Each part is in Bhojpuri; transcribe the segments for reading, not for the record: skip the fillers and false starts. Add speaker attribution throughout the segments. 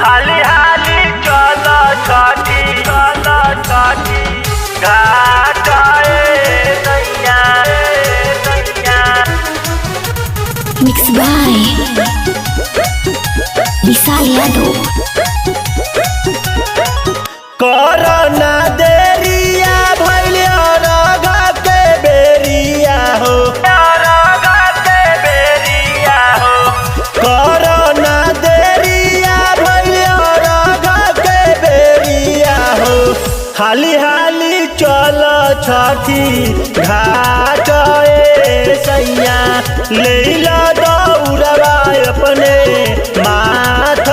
Speaker 1: हाली हाली चलो छठी घाट नैया
Speaker 2: Mixed by विशाल यादव।
Speaker 1: करना देरिया भैलिया रागा के बेरिया हो करना देरिया भैलिया रागा के बेरिया हो हाली हाली चल छठी घाट सैया लेला दौड़वा अपने माथ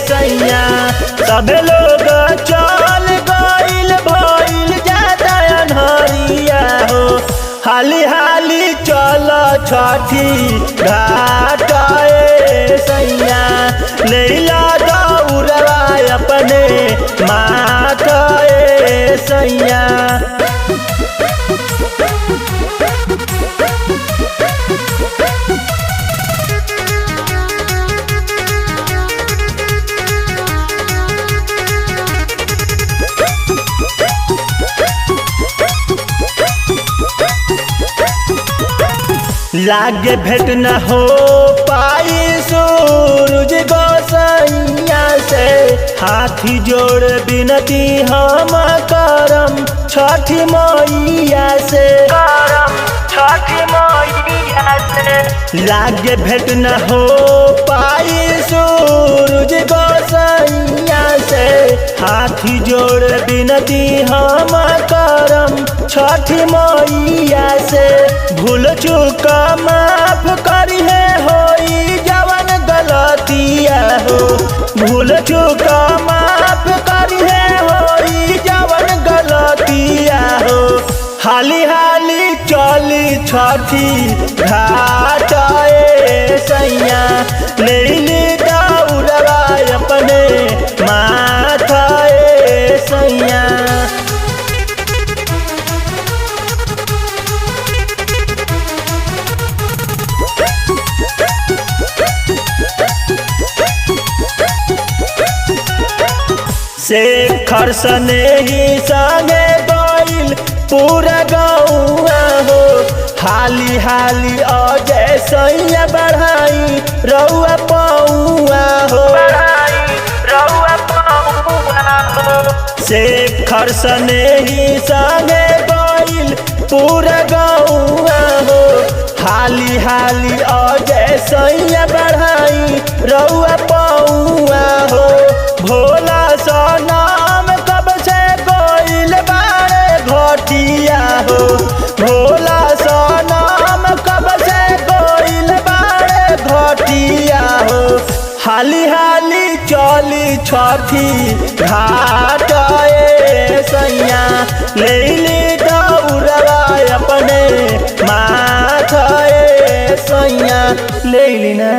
Speaker 1: सैया सब लोग चल गइल भइल जाता अनहरिया हो हाली हाली चल छठी घाट सैया लेला दौड़वा अपने माथ सैया। लागे भेंट न हो पाई सूरज गोसैया से हाथी जोड़ बिनती हम करम छठी मैया से लागे भेंट न हो पाई सूरज गोसैया से हाथी जोड़ बिनती हम करम छठी मैया से भूल चूक माफ करिहे होई जवन गलतिया हो भूल चूक माफ करिहे होई जवन गलतिया हो हाली हाली चली छठी घाट सैया लेली दौड़वा अपने माथ सैया। शेखर सने ही संगे गइल पूरा गौआ हो हाली हाली अजय सैया बढ़ाई रउआ पौआ हो शेखर सने ही संगे गइल पूरा गौआ हो हाली हाली अजय सैया बढ़ाई रउआ पौआ हो भोला सनाम कब से गइल बारे घटिया हो भोला सनाम कब से गइल बारे घटिया हो हाली हाली चली छठी घाट सैया लेली दौड़वा अपने माथ सैया लेली ना।